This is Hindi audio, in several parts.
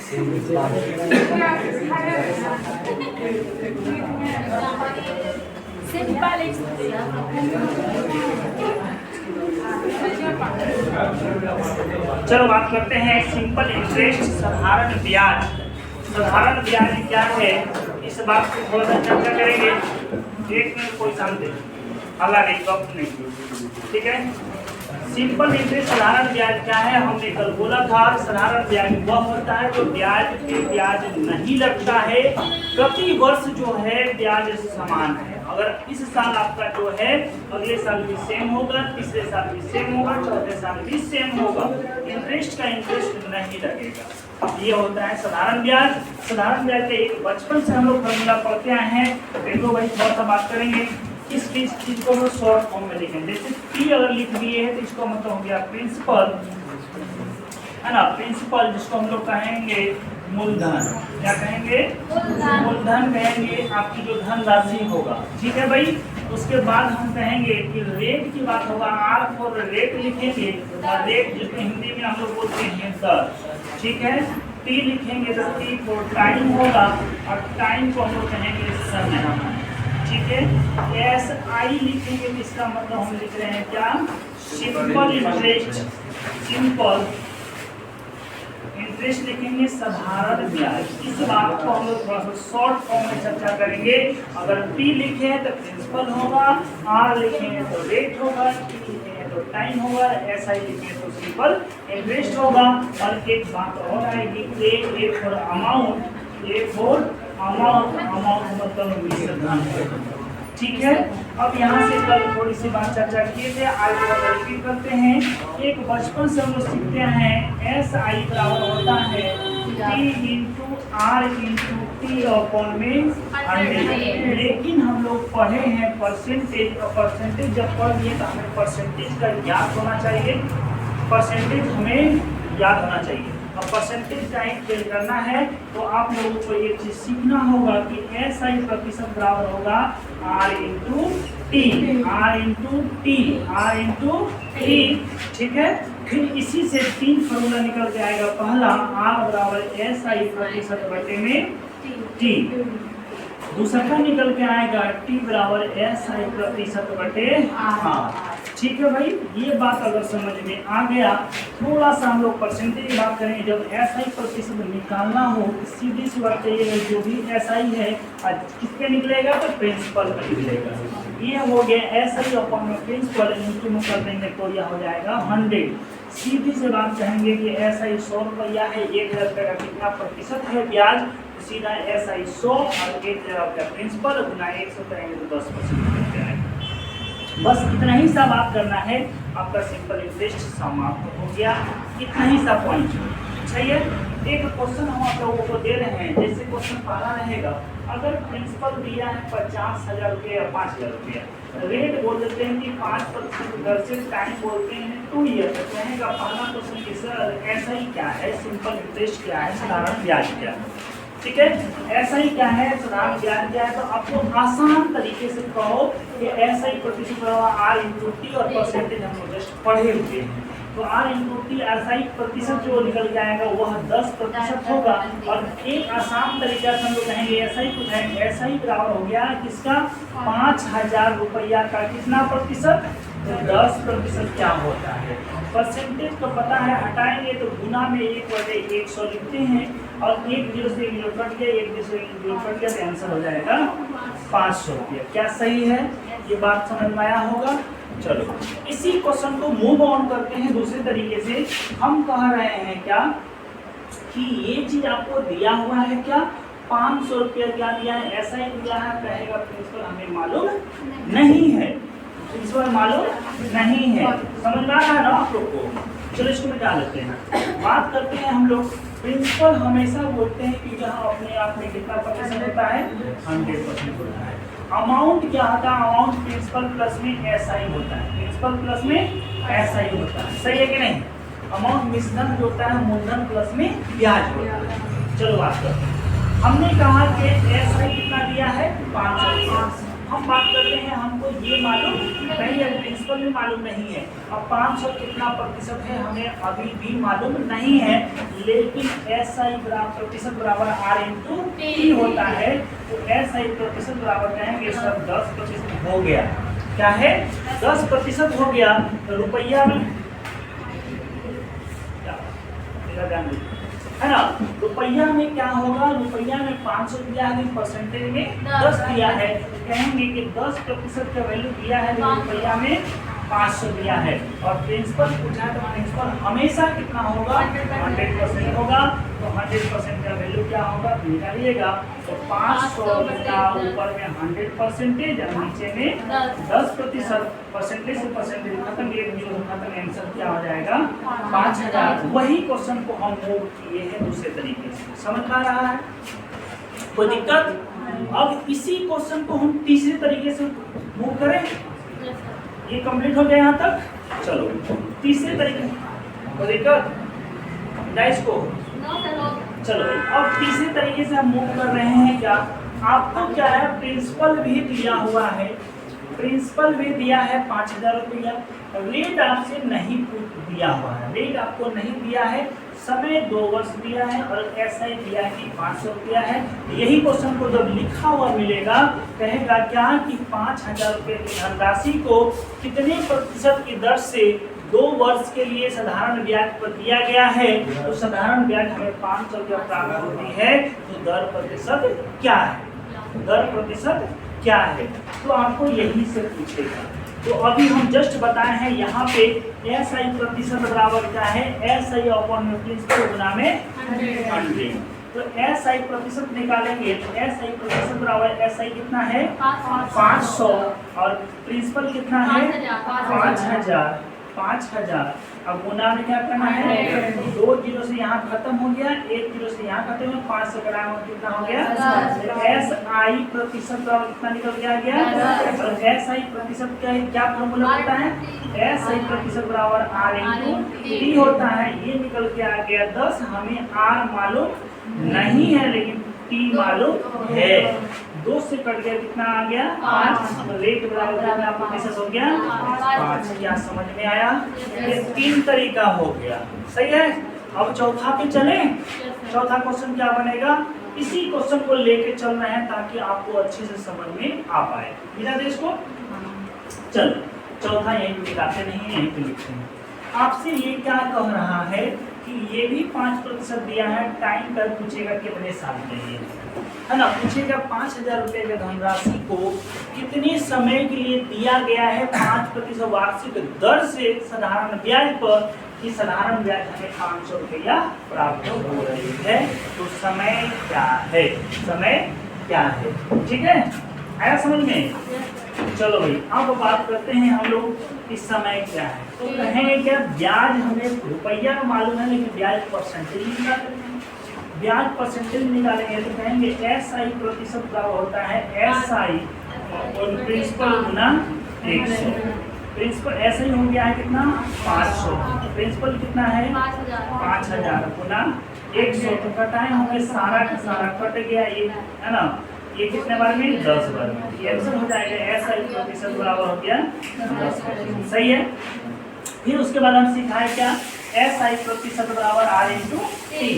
चलो बात करते हैं सिंपल इंटरेस्ट, साधारण ब्याज। साधारण ब्याज क्या है, इस बात को थोड़ा सा चर्चा करेंगे। एक में कोई शांति हल्ला नहीं, वक्त नहीं, ठीक है। सिंपल इंटरेस्ट साधारण ब्याज क्या है, हमने कल बोला था। साधारण ब्याज वह होता है जो ब्याज पे ब्याज नहीं लगता है, प्रति वर्ष जो है ब्याज समान है। अगर इस साल आपका जो है अगले साल भी सेम होगा, तीसरे साल भी सेम होगा, चौथे साल भी सेम होगा, इंटरेस्ट का इंटरेस्ट नहीं लगेगा। ये होता है साधारण ब्याज। साधारण ब्याज के एक बचपन से हम लोग फॉर्मूला पढ़ते आए हैं। देखो भाई थोड़ा सा बात करेंगे इस चीज को हम शॉर्ट फॉर्म में लिखेंगे। जैसे पी अगर लिख दिए है तो इसको मतलब हो गया प्रिंसिपल, है ना। प्रिंसिपल जिसको हम लोग कहेंगे मूलधन, क्या कहेंगे, मूलधन कहेंगे, आपकी जो धन राशि होगा, ठीक है भाई। उसके बाद हम कहेंगे कि रेट की बात होगा, आर फॉर रेट लिखेंगे, और रेट जिसको हिंदी में हम लोग बोलते हैं दर, ठीक है। टी लिखेंगे तो टी फॉर टाइम होगा, और टाइम को हम लोग कहेंगे समय, ठीक है। एस आई लिखेंगे तो इसका मतलब हम लिख रहे हैं क्या, सिंपल इंटरेस्ट। सिंपल इंटरेस्ट लिखेंगे, साधारण ब्याज। इस बात को हम लोग थोड़ा सा शॉर्ट फॉर्म में चर्चा करेंगे। अगर पी लिखे तो प्रिंसिपल होगा, आर लिखेंगे तो रेट होगा, टी लिखेंगे तो टाइम होगा, एस आई लिखेंगे तो सिंपल इंटरेस्ट होगा। और एक बात और आएगी, A for amount, A for amount, amount मतलब धन, ठीक है। अब यहाँ से कल थोड़ी सी बात चर्चा किए थे, आज रिपीट करते हैं। एक बचपन से हम लोग सीखते हैं एस आई बराबर होता है T into R into T upon में 100। लेकिन हम लोग पढ़े हैं परसेंटेज, और परसेंटेज जब पढ़ लिए तो हमें परसेंटेज का याद होना चाहिए, परसेंटेज हमें याद होना चाहिए। अब परसेंटेज का खेल करना है तो आप लोगों को एक चीज सीखना होगा कि एस आई प्रतिशत बराबर होगा R into T, R into T, R into T, ठीक है। फिर इसी से 3 फॉर्मूला निकल के आएगा। पहला आर बराबर एस आई प्रतिशत बटे में टी, दूसरा निकल के आएगा टी बराबर एस आई प्रतिशत बटे आर, ठीक है भाई। ये बात अगर समझ में आ गया, थोड़ा सा हम लोग परसेंटेज की बात करेंगे। जब एस आई प्रतिशत निकालना हो सीधी सी बात चाहिए, जो भी एस आई है किसके निकलेगा तो प्रिंसिपल में निकलेगा। ये हो गया एस आई अपॉन में प्रिंसिपल, इनटू में कर देंगे तो यह हो जाएगा 100। सीधी से बात कहेंगे कि एस आई 100 रुपया है, 1000 रुपये का कितना प्रतिशत है ब्याज, सीधा एस आई 100 और 1000 रुपया प्रिंसिपल, गुना 100 करेंगे तो 10% आएगा। बस इतना ही सा बात करना है, आपका सिंपल इंटरेस्ट समाप्त हो गया। इतना ही सा पॉइंट चाहिए। एक क्वेश्चन हम आप लोगों को दे रहे हैं, जैसे क्वेश्चन पहला रहेगा, अगर प्रिंसिपल दिया है 50,000 रुपये या 5,000 रुपये, रेट बोल देते हैं कि 5% दर से, टाइम बोलते हैं 2 ईयर, तो कहेगा पहला क्वेश्चन कि सर ऐसा ही क्या है, सिंपल इंटरेस्ट क्या है, साधारण ब्याज क्या है, ठीक है। ऐसा ही क्या है, साधारण ब्याज क्या है, तो आपको आसान तरीके से कहो कि ऐसा ही प्रतिशत आर इंटू टी, और परसेंटेज हम लोग जस्ट पढ़े हुए हैं। तो आर इंटू टी ऐसा ही प्रतिशत जो निकल के आएगा वह 10% होगा। और एक आसान तरीका से हम लोग कहेंगे ऐसा ही कुछ है, ऐसा ही बराबर हो गया किसका, 5,000 रुपया का कितना प्रतिशत, 10% क्या होता है। परसेंटेज को पता है, हटाएंगे तो गुना में 1/100 लिखते हैं, और 1 0 से 1 0 कट गया, 1 0 से 1 0 कट गया, तो आंसर हो जाएगा 500 रुपया। क्या सही है, ये बात समझ में आया होगा। चलो इसी क्वेश्चन को मूव ऑन करते हैं दूसरे तरीके से। हम कह रहे हैं क्या कि ये चीज आपको दिया हुआ है, क्या 500 रुपया क्या दिया है, ऐसा ही दिया है, कहेगा प्रिंसिपल हमें मालूम नहीं है, प्रिंसिपल मालूम नहीं है। समझ में आ रहा है ना आप लोग को। चलो इसको मिटा लेते हैं। बात करते हैं हम लोग, प्रिंसिपल हमेशा बोलते हैं कि जहाँ अपने आप में कितना प्रतिशत होता है, 100% होता है। अमाउंट क्या होता है, अमाउंट प्रिंसिपल प्लस में एस आई होता है, प्रिंसिपल प्लस में एस आई होता है, सही है कि नहीं। अमाउंट मिश्रण जो होता है मूलधन प्लस में ब्याज होता है। चलो बात करते हैं। हमने कहा कि एस आई कितना दिया है, 500। हम बात करते हैं हमको ये मालूम नहीं है, प्रिंसिपल भी मालूम नहीं है। अब 500 कितना प्रतिशत है हमें अभी भी मालूम नहीं है, लेकिन SI प्रतिशत बराबर R इंटू टी होता है। तो SI प्रतिशत बराबर कहेंगे सर 10% हो गया। क्या है? 10% हो गया। तो रुपया में ध्यान है ना, रुपया में क्या होगा? रुपया में 500 दिया है, परसेंटेज में 10 दिया है। कहेंगे कि 10% का वैल्यू दिया है, रुपया में 500 दिया है। और प्रिंसिपल पूछा है तो प्रिंसिपल हमेशा कितना होगा? 100% होगा। तो 100% का वैल्यू क्या होगा निकालिएगा। तो 500 का ऊपर में 100% और नीचे में 10%। परसेंटेज से परसेंटेज खत्म, एक जीरो खत्म, आंसर क्या हो जाएगा? 5000। वही क्वेश्चन को हम मूव किए हैं दूसरे तरीके से। समझ आ रहा है? कोई दिक्कत? अब इसी क्वेश्चन को हम तीसरे तरीके से मूव करें। ये कंप्लीट हो गया यहाँ तक। चलो तीसरे तरीके, कोई दिक्कत? इसको चलो अब तीसरे तरीके से हम मूव कर रहे हैं। क्या आपको क्या है? प्रिंसिपल भी दिया हुआ है, प्रिंसिपल भी दिया है 5000 रुपया। रेट आपसे नहीं दिया हुआ है, रेट आपको नहीं दिया है। समय 2 वर्ष दिया है और SI दिया है कि 500 रुपया है। यही क्वेश्चन को जब लिखा हुआ मिलेगा कहेगा क्या कि 5000 रुपये की धनराशि को कितने प्रतिशत की दर से 2 वर्ष के लिए साधारण ब्याज पर दिया गया है। तो साधारण ब्याज हमें 500 रुपया प्राप्त होती है। तो दर प्रतिशत क्या है? दर प्रतिशत क्या है? तो आपको यही से पूछेगा। तो अभी हम जस्ट बताए हैं यहाँ पे SI प्रतिशत बराबर क्या है? SI अपॉन प्रिंसिपल गुना में 100। तो SI प्रतिशत निकालेंगे तो SI प्रतिशत बराबर SI कितना है? 500 और प्रिंसिपल कितना है? 5000। अब गुना में क्या करना है? 2 जीरो से यहाँ खत्म हो गया, 1 जीरो से यहाँ खत्म हो, 5 से कटाना कितना हो गया? SI प्रतिशत बराबर कितना निकल के आ गया? और SI प्रतिशत क्या फॉर्मूला होता है? SI प्रतिशत बराबर R इंटू टी होता है। ये निकल के आ गया 10। हमें R मालूम नहीं है लेकिन T मालूम है। 2 से कट गया, कितना आ गया? 5। रेट बराबर कितना प्रतिशत हो गया? 5। क्या समझ में आया? ये 3 तरीका हो गया। सही है। अब चौथा पे चले। चौथा क्वेश्चन क्या बनेगा? इसी क्वेश्चन को लेके चल रहे हैं ताकि आपको अच्छे से समझ में आ पाए। मिला देश को? चलो चौथा यहीं पे लिखाते नहीं, यहीं पे लिखते हैं। आपसे ये क्या कह रहा है कि ये भी 5% दिया है। टाइम पर पूछेगा कितने साल के लिए, है ना? पूछेगा 5000 रुपये की धनराशि को कितने समय के लिए दिया गया है 5% वार्षिक दर से साधारण ब्याज पर। कि साधारण ब्याज हमें 500 रुपया प्राप्त हो रही है। तो समय क्या है? समय क्या है? ठीक है, आया समझ में? चलो भाई अब बात करते हैं हम लोग इस समय क्या है। तो कहेंगे क्या? ब्याज हमें रुपया मालूम है लेकिन ब्याज परसेंटेज निकालेंगे। ब्याज परसेंटेज निकालेंगे तो कहेंगे SI प्रतिशत का होता है SI और प्रिंसिपल गुना 100। प्रिंसिपल SI हो गया है कितना? 500। प्रिंसिपल कितना है? 5000 गुना 100। तो कटाए होंगे, सारा का सारा कट गया ये, है ना? ये कितने बार में? 10 बार में। ये आंसर हो जाएगा SI प्रतिशत बराबर हो गया 10%। सही है। फिर उसके बाद हम सिखाए क्या? SI प्रतिशत बराबर R इंटू टी।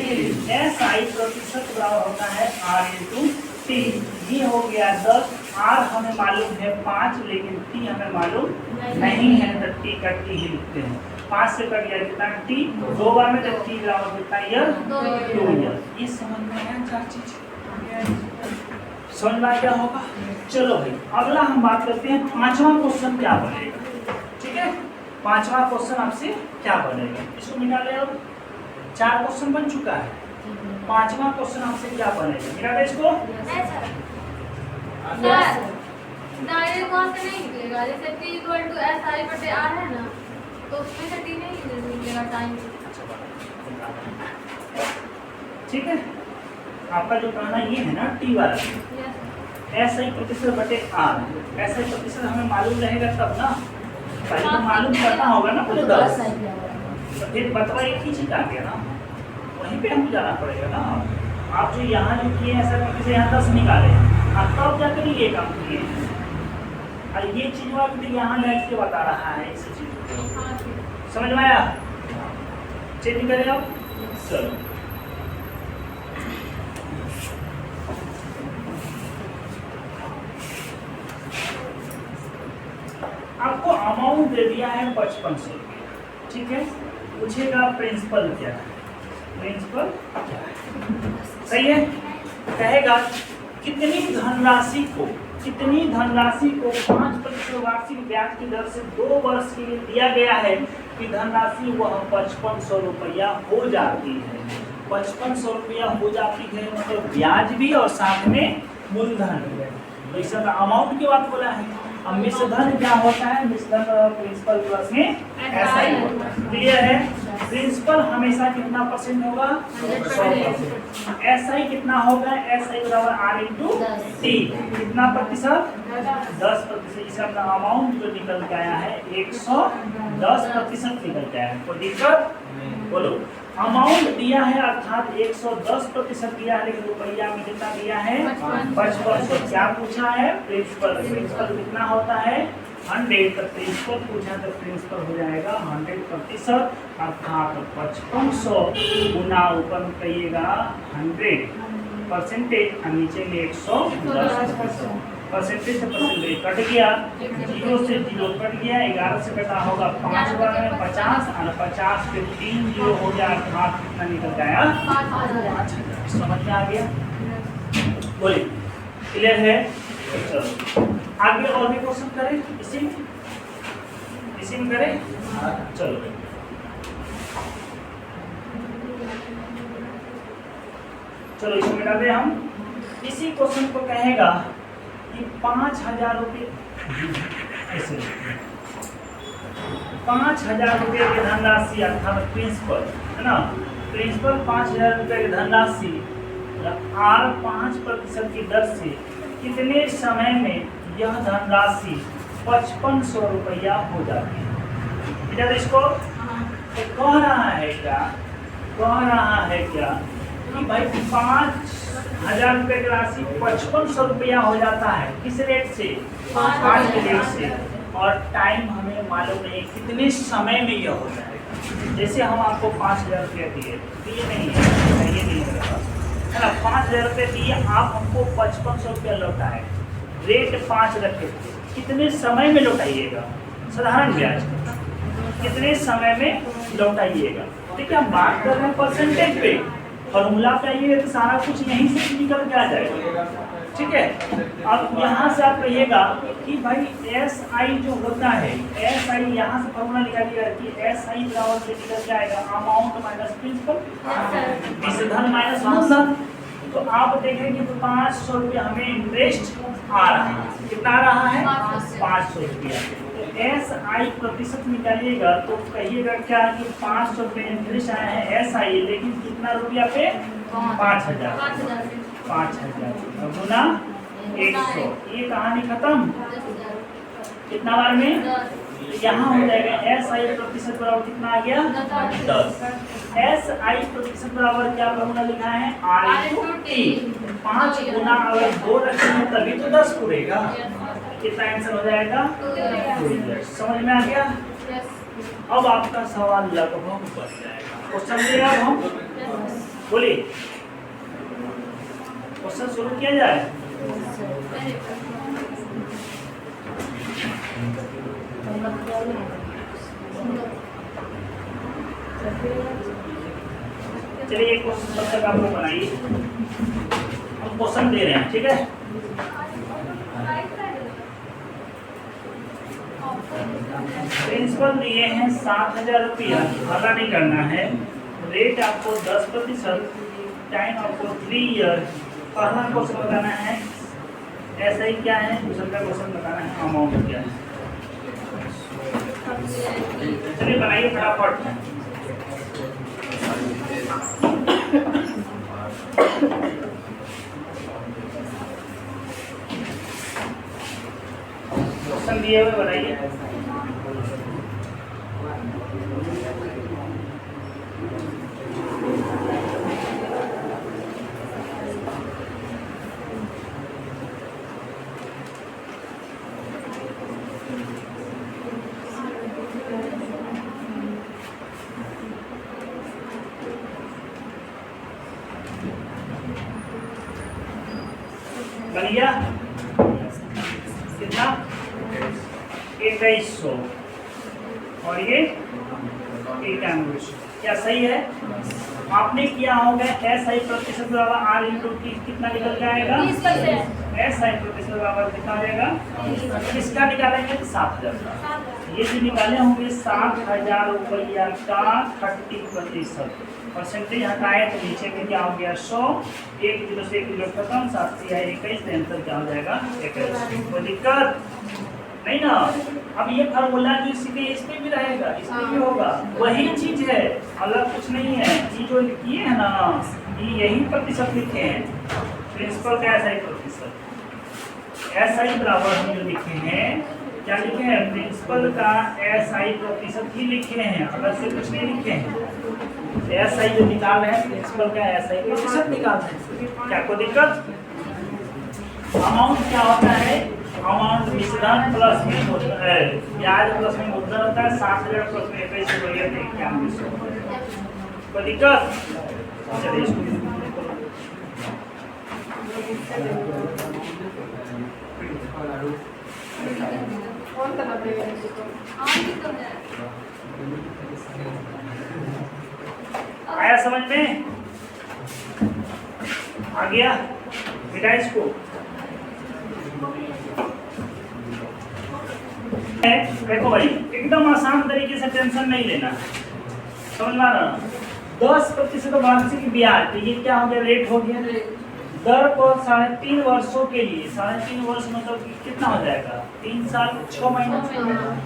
SI प्रतिशत बराबर होता है R इंटू टी। ये हो गया 10। R हमें मालूम है 5 लेकिन T हमें मालूम नहीं है, तो T का T ही लिखते हैं। 5 से कट गया कितना? T। 2 बार में तो T बराबर कितना ईयर? 2 ईयर। ये समझ में आया? 4 चीज समझ में क्या होगा? चलो भाई अगला हम बात करते हैं 5वां क्वेश्चन क्या बनेगा। ठीक है, 5वां क्वेश्चन आपसे क्या बनेगा? इसको निकाले। अब 4 क्वेश्चन बन चुका है, 5वां क्वेश्चन आपसे क्या बनेगा? निकाले इसको। डायरेक्ट कौन से नहीं निकलेगा? जैसे T = SI बटे R है ना, तो उसमें से T नहीं निकलेगा टाइम। ठीक है, आपका जो कहना ये है ना T वाला, SI प्रतिशत बटे R। SI प्रतिशत हमें मालूम रहेगा तब ना, पहले तो मालूम करना होगा ना पहले 10। तो फिर बतवा एक ही चीज आ गया ना, वहीं पे हमको जाना पड़ेगा ना। आप जो यहाँ जो किए SI प्रतिशत यहाँ 10 निकाले, आप तब जाकर ये काम किए, और ये चीज वो अभी यहाँ बैठ के बता रहा है इसी चीज को। हाँ ठीक है। समझ में आया? चेंज करें अब। चलो आपको अमाउंट दे दिया है 5500 रुपया, ठीक है। पूछेगा प्रिंसिपल क्या है, प्रिंसिपल क्या है, सही है। कहेगा कितनी धनराशि को 5% वार्षिक ब्याज की दर से 2 वर्ष के लिए दिया गया है कि धनराशि वह 5500 रुपया हो जाती है। 5500 रुपया हो जाती है मतलब ब्याज भी और साथ में मूलधन भी है। तो इस अमाउंट की बात बोला है। अब मिश्रधन क्या होता है? मिश्रधन प्रिंसिपल प्लस में एसआई होता है। क्लियर है? प्रिंसिपल हमेशा कितना परसेंट होगा? 100%। एसआई कितना होगा? एसआई बराबर आर इंटू टी। कितना प्रतिशत? 10%। इसका अमाउंट जो निकल के आया है 110% निकल के आया है। कोई दिक्कत? बोलो। अमाउंट दिया है अर्थात 110% दिया है, लेकिन रुपया में कितना दिया है? 5500। क्या पूछा है? प्रिंसिपल कितना होता है? 100। तो प्रिंसिपल पूछा तो प्रिंसिपल हो जाएगा 100% अर्थात 5500 गुना ऊपर में कहिएगा 100% और नीचे में 110%। परसेंटेज से परसेंटेज कट गया, 0 से 0 कट गया, 11 से कटा होगा 5 में 50 और 50 के 3 0 हो गया अर्थात कितना निकल गया? 5000। समझ में आ गया? बोलिए, क्लियर है? चलो आगे और भी क्वेश्चन करें इसी में करें। चलो चलो इसमें डालें हम। इसी क्वेश्चन को कहेगा कि 5000 रुपये ऐसे 5000 रुपये की धनराशि अर्थात प्रिंसिपल है ना, प्रिंसिपल 5000 रुपये की धनराशि आर 5% की दर से कितने समय में यह धनराशि 5500 रुपया हो जाती है। बेटा इसको तो कह रहा है क्या कि भाई 5000 रुपये की राशि 5500 रुपया हो जाता है। किस रेट से? 5 के रेट से। और टाइम हमें मालूम नहीं कितने समय में यह हो जाएगा। जैसे हम आपको 5000 रुपया दिए नहीं है, ये नहीं मेरे पास है ना। 5000 रुपये दिए, आप हमको 5500 रुपया लौटाए, रेट 5 रखे, कितने समय में लौटाइएगा? साधारण ब्याज कितने समय में लौटाइएगा? देखिए हम बात कर रहे हैं परसेंटेज पे, फॉर्मूला पे आइएगा तो सारा कुछ यहीं से निकल के आ जाएगा। ठीक है, अब यहाँ से आप कहिएगा कि भाई एस आई जो होता है, एस आई यहाँ से फॉर्मूला निकालिएगा कि एस आई बराबर से निकल जाएगा अमाउंट माइनस प्रिंसिपल, विशेषधन माइनस मूलधन। तो आप देखेंगे तो 500 रुपया हमें इंटरेस्ट आ रहा है। कितना आ रहा है? 500 रुपया। तो एस आई प्रतिशत निकालिएगा तो कहिएगा क्या कि 500 रुपये इंटरेस्ट आया है एस आई, लेकिन कितना रुपया पे? 5000। 5000 गुना 100। ये कहानी खत्म। कितना बार में? यहाँ हो जाएगा एस आई प्रतिशत बराबर कितना आ गया? 10। एस आई प्रतिशत बराबर क्या फॉर्मूला लिखा है? Are into T. 5 गुना अगर 2 रखेंगे तभी तो 10 पूरेगा। कितना आंसर हो जाएगा? 2। समझ में आ गया? अब आपका सवाल लगभग बन जाएगा। क्वेश्चन ले अब हम बोलिए, क्वेश्चन शुरू किया जाए। चलिए एक क्वेश्चन तब तक आप लोग बनाइए, हम क्वेश्चन दे रहे हैं। ठीक है, प्रिंसिपल दिए हैं 7000 रुपया, भागा नहीं करना है। रेट आपको 10%, टाइम आपको 3 ईयर। पहला क्वेश्चन बताना है ऐसा ही क्या है, दूसरा क्वेश्चन बताना है अमाउंट क्या है। चलिए बनाइए फटाफट। क्वेश्चन दिए हुए बनाइए। बन गया कितना 2100 और ये 9100। क्या सही है? आपने किया होगा एस आई प्रतिशत बराबर आर इंटू टी, कितना निकल जाएगा? 30%। एस आई प्रतिशत बराबर कितना आ जाएगा? किसका निकालेंगे? 7000 का। ये जो निकाले होंगे 7000 रुपया का 30% परसेंटेज हटाए तो नीचे में क्या हो गया 100, 1 जीरो से 1 जीरो खत्म, 7 से 21, आंसर क्या हो जाएगा 21। कोई दिक्कत नहीं ना? अब ये फार्मूला जो इसमें भी रहेगा, इसमें भी होगा, वही चीज है, अलग कुछ नहीं है। ये जो किए हैं ना, ये यही प्रतिशत लिखे हैं, प्रिंसिपल का एसआई प्रतिशत। एसआई बराबर हम जो लिखे हैं, क्या लिखे हैं? प्रिंसिपल का एसआई प्रतिशत ही लिखे हैं, अलग से कुछ नहीं लिखे हैं। एसआई जो निकाल रहे हैं, प्रिंसिपल का एसआई प्रतिशत निकाल रहे हैं। क्या कोई दिक्कत? अमाउंट क्या होता है? अमाउंट मिश्रण प्लस में मुद्दल है, ब्याज प्लस में मुद्दल होता है। 7000 प्लस में 21 हो गया 9100। कोई दिक्कत? चलिए इसको आया समझ में? आ गया बेटा? इसको देखो भाई, एकदम आसान तरीके से, टेंशन नहीं लेना, समझ में आ रहा? 10% वार्षिक ब्याज, तो ये क्या हो गया? रेट हो गया। दर पर 3.5 वर्षों के लिए, 3.5 वर्ष मतलब कितना हो जाएगा? 3 साल 6 महीने।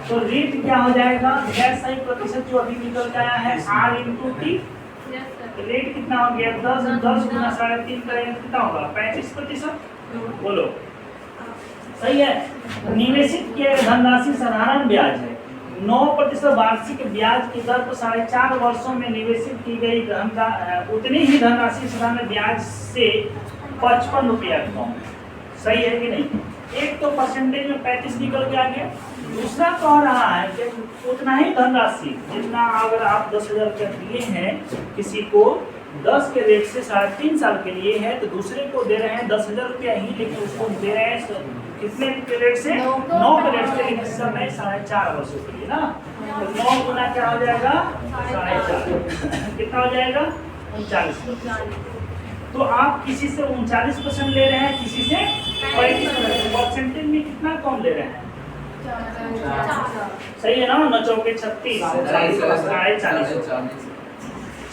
तो रेट क्या हो जाएगा? एसआई प्रतिशत जो अभी निकल के आया है आर इंटू टी, रेट कितना हो गया? 10 गुना 3.5 करेंगे कितना होगा? 35%। बोलो सही है? निवेशित किए गए धनराशि साधारण ब्याज है। 9% वार्षिक ब्याज की दर पर 4.5 वर्षों में निवेशित की गई उतनी ही धनराशि साधारण ब्याज से 55 रुपया कम। सही है कि नहीं? एक तो परसेंटेज में 35 निकल के आ गया, दूसरा कह रहा है कि उतना ही धनराशि जितना अगर आप 10,000 रुपया दिए हैं किसी को 10 के रेट से 3.5 साल के लिए है, तो दूसरे को दे रहे हैं 10,000 रुपया ही, लेकिन उसको दे रहे हैं कितने के रेट से? 9 के रेट से, लेकिन इस समय 4.5 वर्षों के लिए ना। तो 9 गुना क्या हो जाएगा? 4.5। कितना हो जाएगा? 39%। तो आप किसी से 39% ले रहे हैं, किसी से 35%। परसेंटेज में कितना कम ले रहे हैं? सही है ना? 9 चौके 36,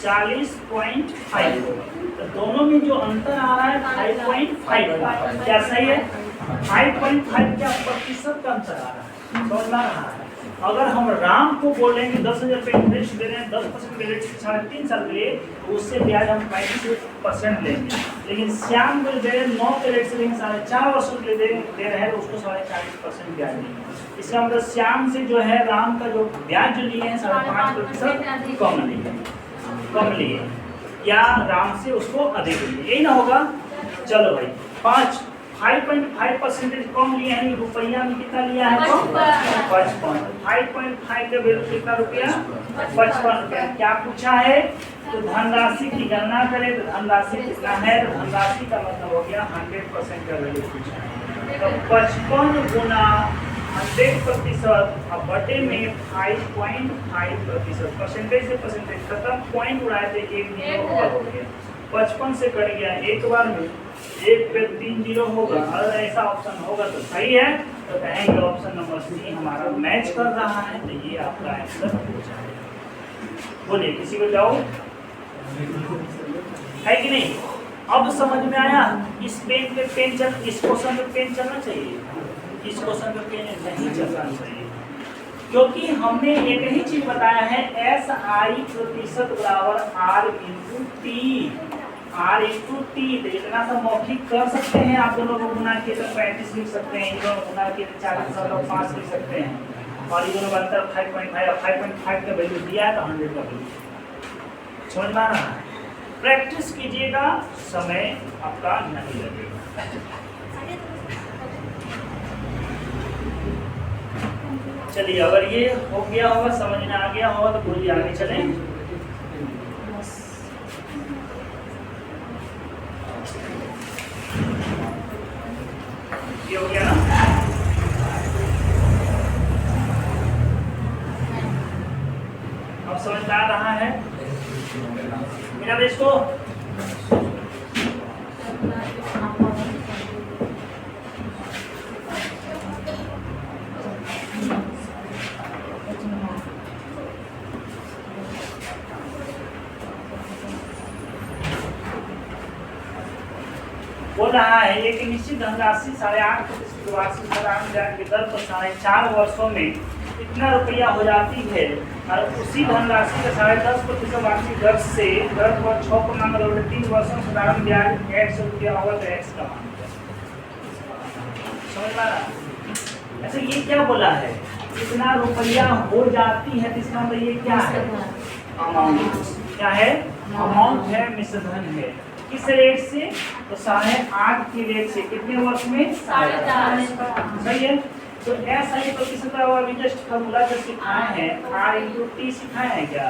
40.5। तो दोनों में जो अंतर आ रहा है 5.5 का। क्या सही है? 5.5 क्या प्रतिशत का अंतर आ रहा है? समझ में आ रहा है? अगर हम राम को बोलेंगे 10,000 रुपये इंटरेस्ट दे रहे हैं 10% के रेट से 3.5 साल के लिए, तो उससे ब्याज हम 35% लेंगे। लेकिन श्याम को दे रहे 9 के रेट से, लेकिन 4.5 वर्षों के लिए दे रहे हैं, तो उसको 40% ब्याज लेंगे। इसका मतलब श्याम से जो है राम का जो ब्याज जो लिए हैं 5.5% कम लिए, या राम से उसको अधिक लिए, यही ना होगा? चलो भाई, 5.5% कम लिए हैं, रुपया में कितना लिया है? 55। 5.5 का वैल्यू कितना रुपया? 55 रुपया। क्या पूछा है? तो धनराशि की गणना करें, तो धनराशि कितना है? तो धनराशि का मतलब हो गया 100% का वैल्यू पूछा है। तो 55 गुना 100% अब बटे में 5.5%। परसेंटेज से परसेंटेज खत्म, पॉइंट उड़ाए थे, 1 जीरो हो गया। 55 से कट गया एक बार में, 1 पे 3 जीरो होगा। अगर ऐसा ऑप्शन होगा तो सही है, तो कहेंगे ऑप्शन नंबर सी हमारा मैच कर रहा है, तो ये आपका आंसर हो जाएगा। बोलिए, किसी को जाओ है कि नहीं? अब समझ में आया? इस पेन पे पेन चल, इस क्वेश्चन पे पेन चलना चाहिए, इस क्वेश्चन पे पेन नहीं चलना चाहिए, क्योंकि हमने एक ही चीज बताया है, एस आई प्रतिशत बराबर R into T. R into T, तो इतना सा मौखिक कर सकते हैं आप दोनों को गुना के, तो 35 लिख सकते हैं, इन दोनों गुना के 40 लिख सकते हैं, और ये दोनों बनकर 5.5 का वैल्यू दिया है, तो 100 का वैल्यू। समझ में आ रहा है? प्रैक्टिस कीजिएगा, समय आपका नहीं लगेगा। चलिए, अगर ये हो गया होगा, समझ में आ गया होगा, तो बोलिए आगे चलें। ये हो गया ना। अब समझ में आ रहा है मेरा देश को। बोल रहा है एक निश्चित धनराशि 8.5% वार्षिक साधारण ब्याज की दर पर 4.5 वर्षों में इतना रुपया हो जाती है और उसी धनराशि का 10.5% वार्षिक दर से दर पर 6.3 वर्षों में साधारण ब्याज x रुपया होगा तो x का मान समझ में आ रहा। ऐसे ये क्या बोला है, इतना रुपया हो जाती है तो इसका मतलब ये क्या है, अमाउंट। क्या है, अमाउंट है, मिश्रधन है। किस रेट से, तो 8.5 के रेट से कितने वर्ष में, 4.5। सही है। तो ऐसा ही प्रतिशत अभी जस्ट फॉर्मूला जो सिखाए हैं R × T सिखाए हैं क्या,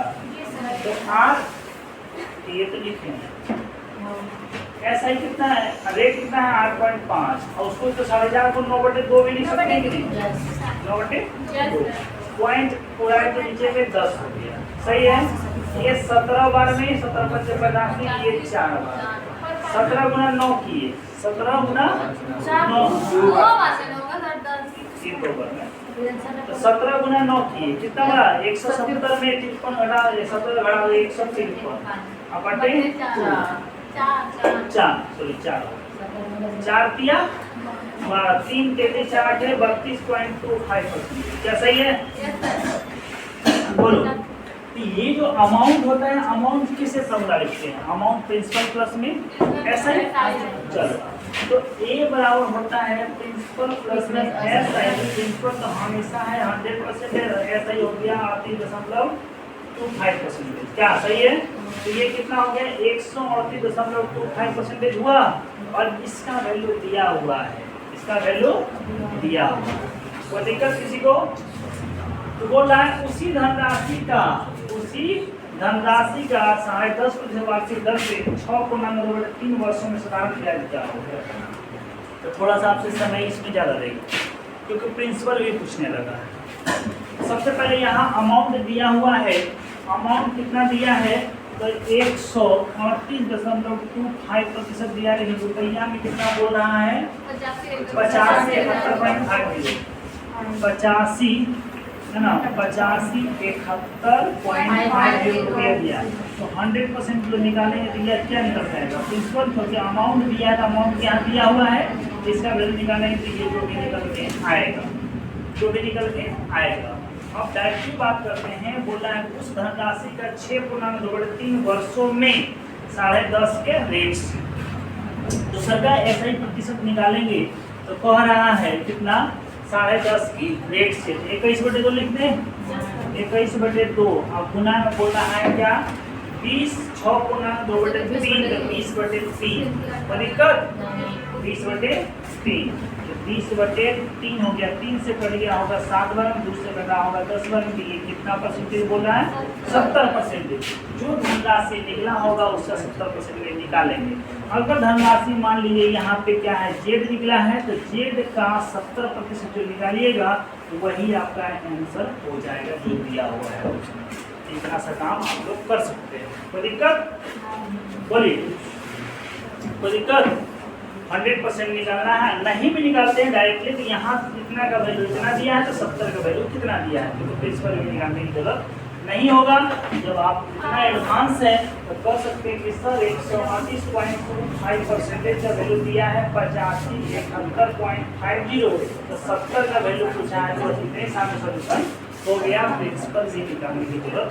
तो R ये तो लिखे हैं ऐसा ही कितना है, रेट कितना है 8.5 और उसको तो 4.5 को 9/2 भी लिख सकते हैं कि नहीं, 9/2 पॉइंट पूरा है तो नीचे में 10 हो गया। सही है। ये 17 बार में 17 × 50 ये 4 बार 17 × 9 किए 17 × 9 तो 17 × 9 किए कितना बड़ा 170 में 53 घटा 17 घटा 153 अपटे 4 दिया 3 33 8 है 32.25%। क्या सही है, बोलो। तो ये जो अमाउंट होता है, अमाउंट किसे फॉर्मूला लिखते हैं, अमाउंट प्रिंसिपल प्लस में ऐसा ही। चलो तो A बराबर होता है प्रिंसिपल प्लस में एस आई। प्रिंसिपल तो हमेशा है 100% है, ऐसा ही हो गया 38.25%। क्या सही है। तो ये कितना हो गया 138.25% हुआ और इसका वैल्यू दिया हुआ है, इसका वैल्यू दिया हुआ है। कोई दिक्कत किसी को, तो बोल रहा है उसी धनराशि का 10.5% वार्षिक दर से 6.3 वर्षों में साधारण ब्याज क्या होगा। तो थोड़ा सा आपसे समय इसमें ज़्यादा रहेगा क्योंकि प्रिंसिपल भी पूछने लगा है। सबसे पहले यहाँ अमाउंट दिया हुआ है, अमाउंट कितना दिया है तो 138.25% दिया है, लेकिन रुपया में कितना बोल रहा है 50 से 85 है ना, 85.71 रुपया दिया। तो 100% जो निकालेंगे तो यह क्या निकल जाएगा प्रिंसिपल, क्योंकि अमाउंट दिया है तो अमाउंट क्या दिया हुआ है, इसका वैल्यू निकालेंगे तो ये जो भी निकल के आएगा, जो भी निकल के आएगा। अब डायरेक्टली बात करते हैं, बोल रहा है उस धनराशि का 6.3 वर्षों में 10.5 के रेट से। तो सरकार ऐसा ही प्रतिशत निकालेंगे तो कह रहा है कितना 10.5 की रेट से 21/2 लिख दें, 21/2। अब गुना में बोल रहा है क्या 20 6.2/3 20/3 दिक्कत 20/3 तो 20/3 हो गया, 3 से कट गया होगा 7 बार, 2 से कटा होगा 10 बार। ये कितना परसेंटेज बोल रहा है 70%। जो धनराशि निकला होगा उसका 70% निकालेंगे। अगर धनराशि मान लीजिए यहाँ पे क्या है जेड निकला है तो जेड का 70% जो निकालिएगा वही आपका आंसर हो जाएगा जो दिया हुआ है। इतना सा काम आप लोग कर सकते हैं। कोई दिक्कत बोलिए, कोई दिक्कत 100% निकालना है। नहीं भी निकालते हैं डायरेक्टली तो यहाँ इतना का वैल्यू इतना दिया है तो 70 का वैल्यू कितना दिया है, क्योंकि प्रिंसिपल भी निकालने की जरूरत नहीं होगा। जब आप इतना एडवांस है तो कर सकते हैं कि सर 138.25% का वैल्यू दिया है 85 तो 70 का वैल्यू पूछा है तो इतने सामने सोल्यूशन हो गया। प्रिंसिपल भी निकालने की जरूरत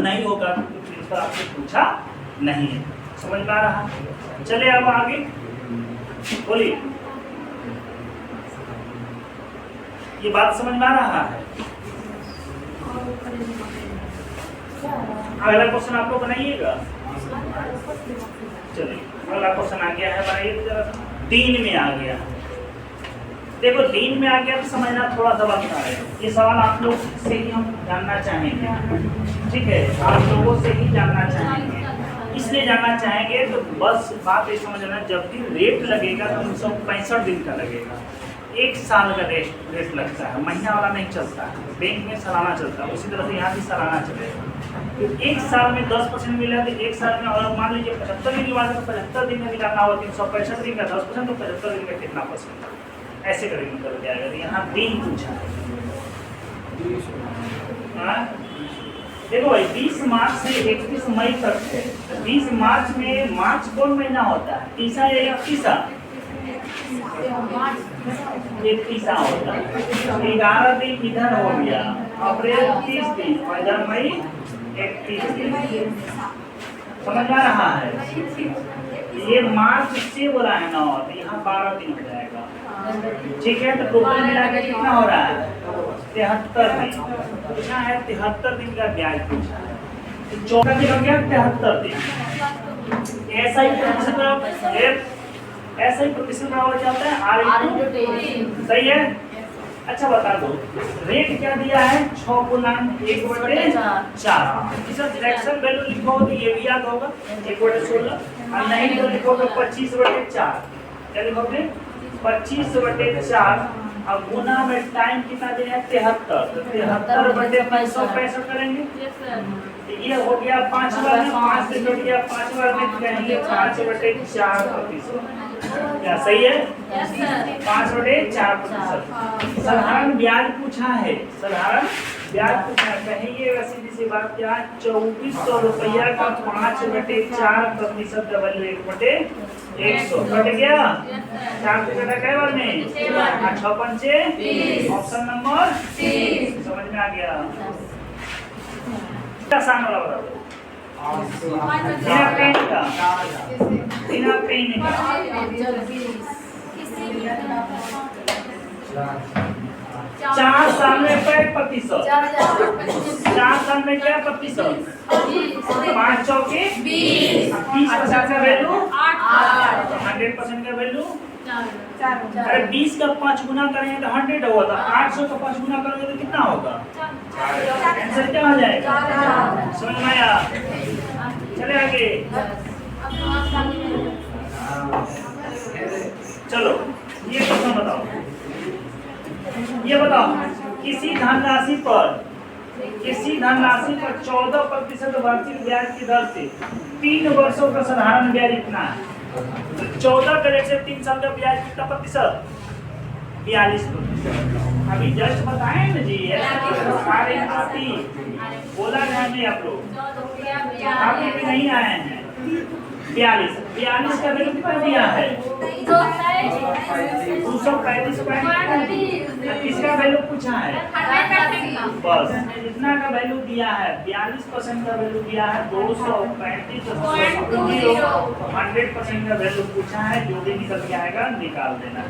नहीं होगा क्योंकि प्रिंसिपल आपसे पूछा नहीं है। समझ में आ रहा। चलिए अब आगे बोलिए, ये बात समझ में आ रहा है। अगला क्वेश्चन आप लोग बनाइएगा। चलिए अगला क्वेश्चन आ गया है, बनाइए। 3 में आ गया, देखो 3 में आ गया तो समझना थोड़ा सा बनता है। ये सवाल आप लोग से ही हम जानना चाहेंगे, ठीक है, आप लोगों से ही जानना चाहेंगे। इसलिए इसलिए जानना चाहेंगे तो बस बात ये समझना, जब भी रेट लगेगा तो 365 दिन का लगेगा। 1 साल का रेट लगता है, महीना वाला नहीं चलता है। बैंक में सालाना चलता है, उसी तरह से यहाँ भी सालाना चलेगा। तो 1 साल में 10% मिला तो 1 साल में, और मान लीजिए 75 दिन की बात है तो 75 दिन में निकालना होगा 365 दिन का 10%, तो 75 दिन में कितना परसेंट, ऐसे करके निकल के आएगा। यहाँ दिन पूछा है। देखो भाई 20 मार्च से 31 मई तक है। 20 मार्च में, मार्च कौन महीना होता है, 30 या 31? 31 होता है। 11 दिन इधर हो गया, अप्रैल 30 दिन और इधर मई 31 दिन। समझ आ रहा है? ये मार्च से बोला है ना, तो यहाँ 12 दिन हो जाएगा। ठीक है, तो टोटल मिला के कितना हो रहा है, 73 दिन। पूछा है 73 दिन का ब्याज पूछा है, तो 14 दिन हो गया 73 दिन। ऐसा ही प्रतिशत बराबर जाता है R/T। सही है। अच्छा बता दो, रेट क्या दिया है, 6/1/4। इसे फ्रैक्शन वैल्यू लिखो तो ये भी याद होगा, 1/16, और नहीं तो लिखोगे 25/4। क्या लिखोगे, 25/4, अब गुना में टाइम कितना दिया है, 73, तो 73/365 करेंगे। ये हो गया 5 बार में, 5 से जुड़ गया 5 बार में, कहेंगे 5/4%। क्या सही है? 5/4%। साधारण ब्याज पूछा है, साधारण ब्याज पूछा है। कहेंगे वैसे सीधी बात क्या, 2400 रुपया का 5/4% डबल 1/100 कट गया। 4 से कटा कई बार में, 6 पंचे, ऑप्शन नंबर सी। समझ में आ गया? आसान वाला बता दो, बिना पेन का, बिना पेन का। 4 साल में क्या प्रतिशत, 4 साल में क्या प्रतिशत, 5 चौके 20% का वैल्यू 100% का वैल्यू 4। अरे 20 का 5 गुना करेंगे तो 100 होगा, तो 800 का 5 गुना करोगे तो कितना होगा, आंसर क्या हो जाएगा? समझ में आया? चले आगे। चलो ये क्वेश्चन बताओ, ये बताओ किसी धनराशि पर 14% वार्षिक ब्याज की दर से 3 वर्षों का साधारण ब्याज इतना है। 14 का रेट से 3 साल का ब्याज कितना प्रतिशत, 42%। अभी जस्ट बताए ना जी, आती बोला गया नहीं, आप लोग काफी भी नहीं आए हैं। 42 का वैल्यू कितना दिया है, 235। किसका वैल्यू पूछा है, बस इतना का वैल्यू दिया है। 42% का वैल्यू दिया है, 235 100% का वैल्यू पूछा है। जो भी निकल के आएगा निकाल देना।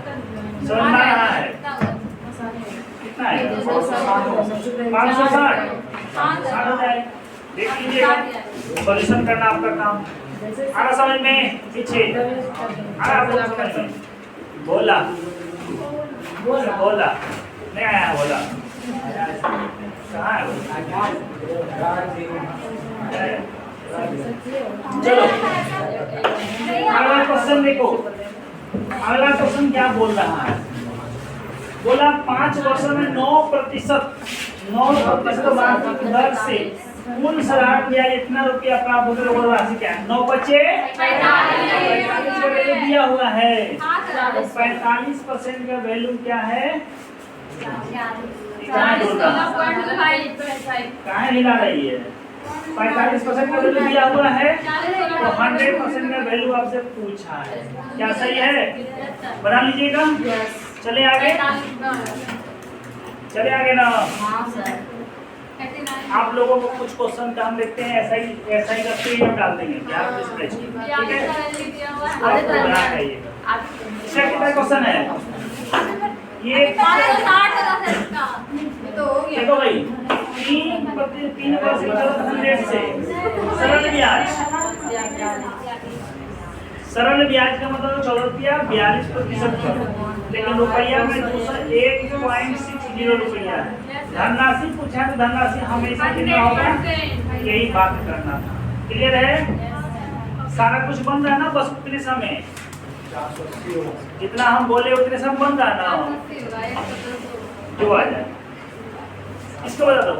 समझ में आ रहा है? कितना आएगा, 560 हो जाए। देख लीजिएगा, सॉल्यूशन करना आपका काम। आ रहा समझ में? पीछे आ रहा समझ में? बोला नहीं आया, बोला कहाँ है? चलो अगला क्वेश्चन देखो। अगला क्वेश्चन क्या बोल रहा है, बोला 5 वर्षों में 9% वार्षिक दर से कुल साधारण ब्याज इतना रुपया प्राप्त होकर वो राशि क्या है, 9 बचे 45 दिया हुआ है। 45% का वैल्यू क्या है, कहाँ हिला रही है, 45% का वैल्यू दिया हुआ है, तो 100% का वैल्यू आपसे पूछा है। क्या सही है, बना लीजिएगा। चले आगे, चले आगे ना। आप लोगों को कुछ क्वेश्चन का हम देखते हैं, ऐसा ही करते ही हम डाल देंगे। क्या ठीक है, बना खाइएगा। इसका कितना क्वेश्चन है, ये देखो भाई, 3 वर्ष 100 से सरल ब्याज का मतलब 14 रुपया 42%, लेकिन रुपया में 1.60 रुपया है। धनराशि पूछा है तो धनराशि हमेशा कितना होगा, यही बात करना था। क्लियर है? सारा कुछ बन रहा है ना, बस उतने समय जितना हम बोले उतने सब बन रहा है ना, 80 होगा, 117 जो आ जाए इसको बता दो।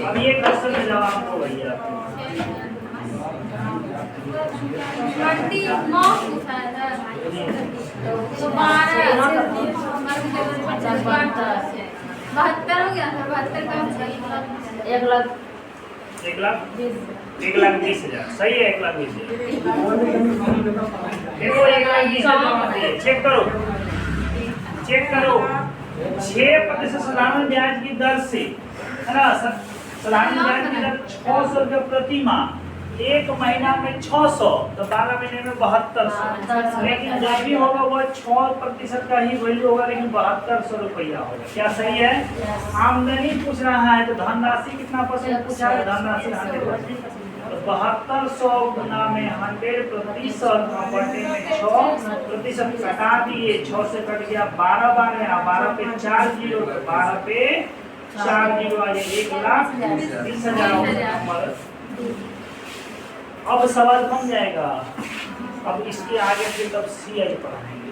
अब ये क्वेश्चन में जवाब हो भैया, 29 पूछा था तो 12 72 हो गया था, 72 का 1,20,000 सही है, 1,20,000 देखो 1,20,000 चेक करो 6% साधारण ब्याज की दर से, है ना, साधारण ब्याज की दर 600 रुपये प्रति माह, एक महीना में 600 तो 12 महीने में 7200, लेकिन जब भी होगा वो 6% का ही वैल्यू होगा, लेकिन 7200 रुपया होगा। क्या सही है? आमदनी पूछ रहा है तो धनराशि कितना परसेंट पूछा है, धनराशि 100%, तो 7200 गुना में 100% बटे में 6% कटा दिए, 6 से कट गया 12 12 पे 4 जीरो, तो 12 पे 4 जीरो आ जाए 1,20,000। अब सवाल बन जाएगा। अब इसके आगे फिर तब CI पढ़ाएंगे।